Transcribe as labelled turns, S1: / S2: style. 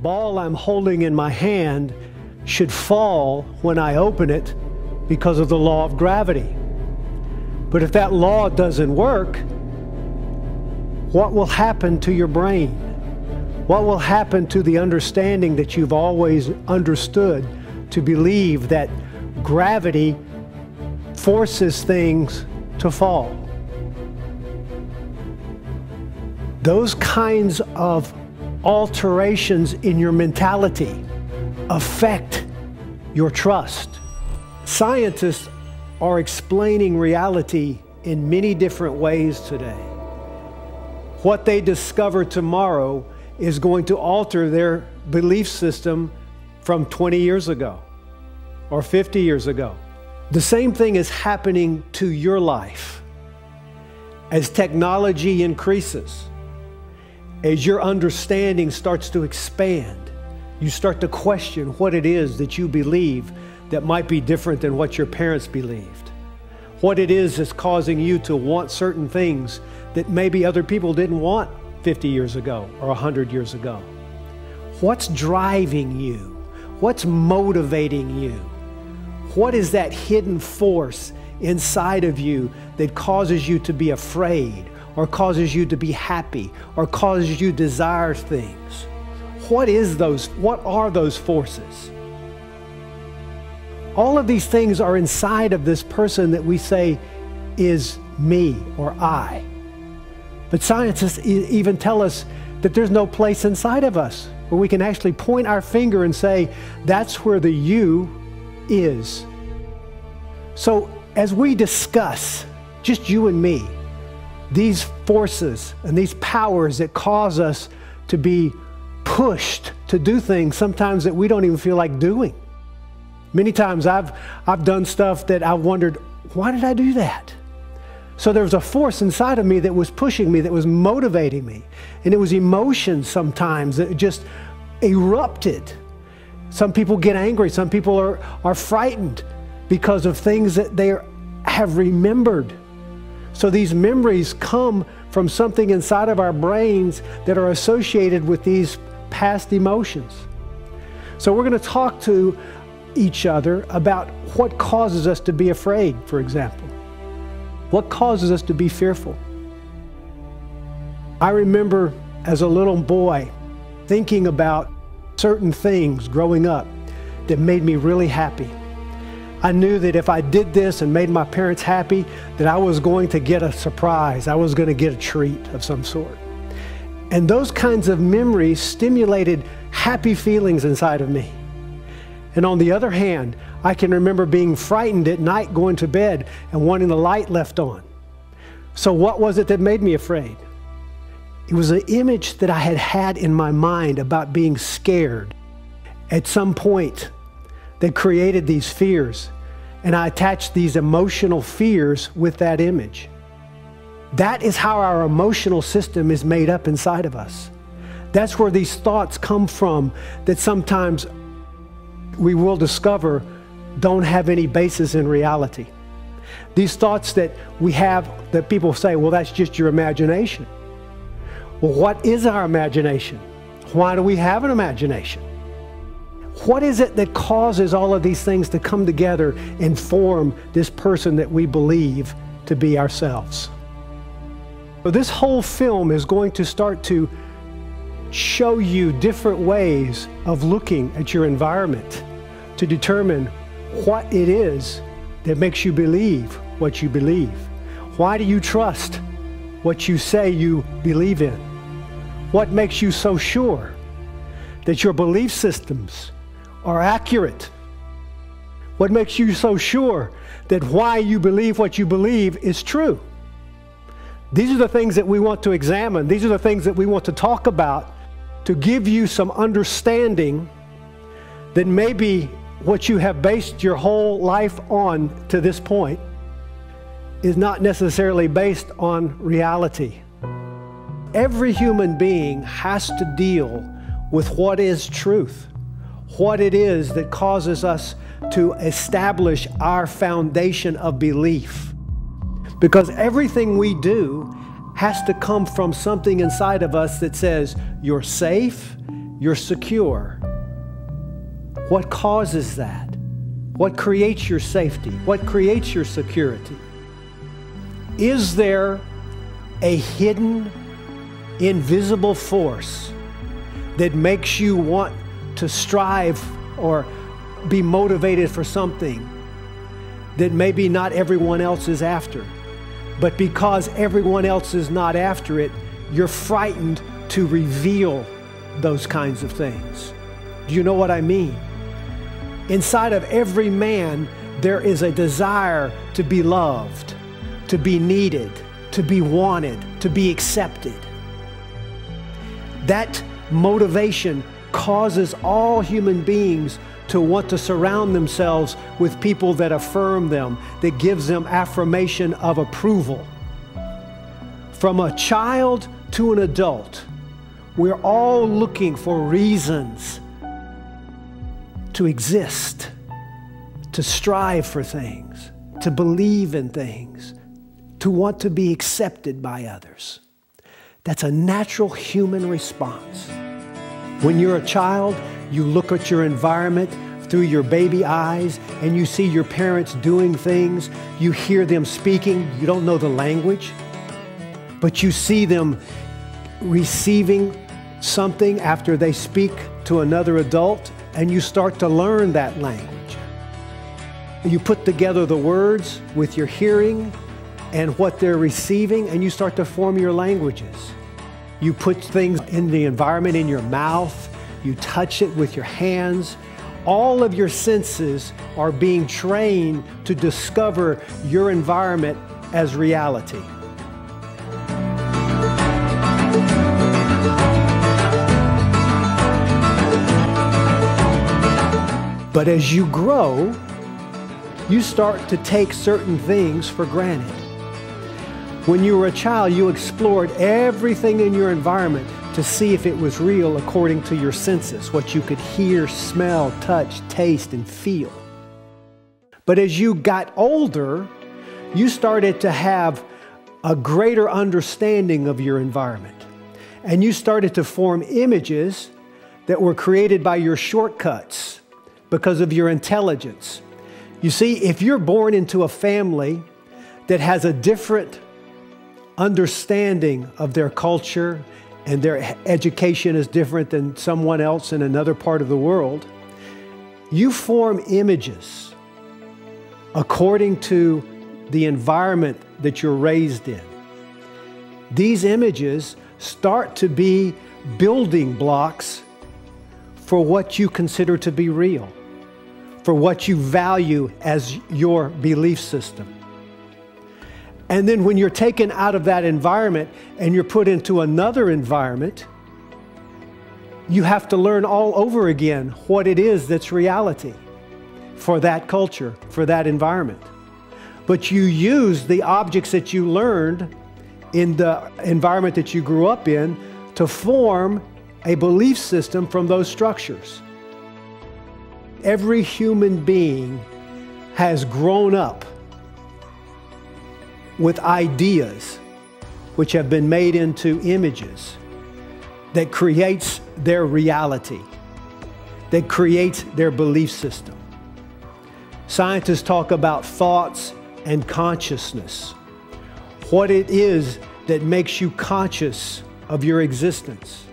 S1: ball I'm holding in my hand should fall when I open it because of the law of gravity. But if that law doesn't work, what will happen to your brain? What will happen to the understanding that you've always understood to believe that gravity forces things to fall? Those kinds of alterations in your mentality affect your trust. Scientists are explaining reality in many different ways today. What they discover tomorrow is going to alter their belief system from 20 years ago or 50 years ago. The same thing is happening to your life. As technology increases, as your understanding starts to expand, you start to question what it is that you believe that might be different than what your parents believed. What it is that's causing you to want certain things that maybe other people didn't want 50 years ago or 100 years ago. What's driving you? What's motivating you? What is that hidden force inside of you that causes you to be afraid, or causes you to be happy, or causes you to desire things? What are those forces? All of these things are inside of this person that we say is me or I. But scientists even tell us that there's no place inside of us where we can actually point our finger and say, that's where the you is. So as we discuss, just you and me, these forces and these powers that cause us to be pushed to do things sometimes that we don't even feel like doing. Many times I've done stuff that I wondered, why did I do that? So there was a force inside of me that was pushing me, that was motivating me. And it was emotions sometimes that just erupted. Some people get angry. Some people are frightened because of things that they have remembered. So these memories come from something inside of our brains that are associated with these past emotions. So we're going to talk to each other about what causes us to be afraid, for example. What causes us to be fearful? I remember as a little boy thinking about certain things growing up that made me really happy. I knew that if I did this and made my parents happy, that I was going to get a surprise. I was going to get a treat of some sort. And those kinds of memories stimulated happy feelings inside of me. And on the other hand, I can remember being frightened at night going to bed and wanting the light left on. So what was it that made me afraid? It was an image that I had had in my mind about being scared at some point that created these fears. And I attached these emotional fears with that image. That is how our emotional system is made up inside of us. That's where these thoughts come from that sometimes we will discover don't have any basis in reality. These thoughts that we have that people say, well, that's just your imagination. Well, what is our imagination? Why do we have an imagination? What is it that causes all of these things to come together and form this person that we believe to be ourselves? So this whole film is going to start to show you different ways of looking at your environment to determine what it is that makes you believe what you believe. Why do you trust what you say you believe in? What makes you so sure that your belief systems are accurate? What makes you so sure that why you believe what you believe is true? These are the things that we want to examine. These are the things that we want to talk about to give you some understanding that maybe what you have based your whole life on to this point is not necessarily based on reality. Every human being has to deal with what is truth, what it is that causes us to establish our foundation of belief. Because everything we do has to come from something inside of us that says you're safe, you're secure. What causes that? What creates your safety? What creates your security? Is there a hidden, invisible force that makes you want to strive or be motivated for something that maybe not everyone else is after? But because everyone else is not after it, you're frightened to reveal those kinds of things. Do you know what I mean? Inside of every man, there is a desire to be loved, to be needed, to be wanted, to be accepted. That motivation causes all human beings to want to surround themselves with people that affirm them, that gives them affirmation of approval. From a child to an adult, we're all looking for reasons to exist, to strive for things, to believe in things, to want to be accepted by others. That's a natural human response. When you're a child, you look at your environment through your baby eyes and you see your parents doing things. You hear them speaking. You don't know the language, but you see them receiving something after they speak to another adult, and you start to learn that language. You put together the words with your hearing and what they're receiving, and you start to form your languages. You put things in the environment in your mouth, you touch it with your hands. All of your senses are being trained to discover your environment as reality. But as you grow, you start to take certain things for granted. When you were a child, you explored everything in your environment to see if it was real according to your senses, what you could hear, smell, touch, taste, and feel. But as you got older, you started to have a greater understanding of your environment. And you started to form images that were created by your shortcuts because of your intelligence. You see, if you're born into a family that has a different understanding of their culture and their education is different than someone else in another part of the world, you form images according to the environment that you're raised in. These images start to be building blocks for what you consider to be real, for what you value as your belief system. And then when you're taken out of that environment and you're put into another environment, you have to learn all over again what it is that's reality for that culture, for that environment. But you use the objects that you learned in the environment that you grew up in to form a belief system from those structures. Every human being has grown up with ideas which have been made into images that creates their reality, that creates their belief system. Scientists talk about thoughts and consciousness, what it is that makes you conscious of your existence.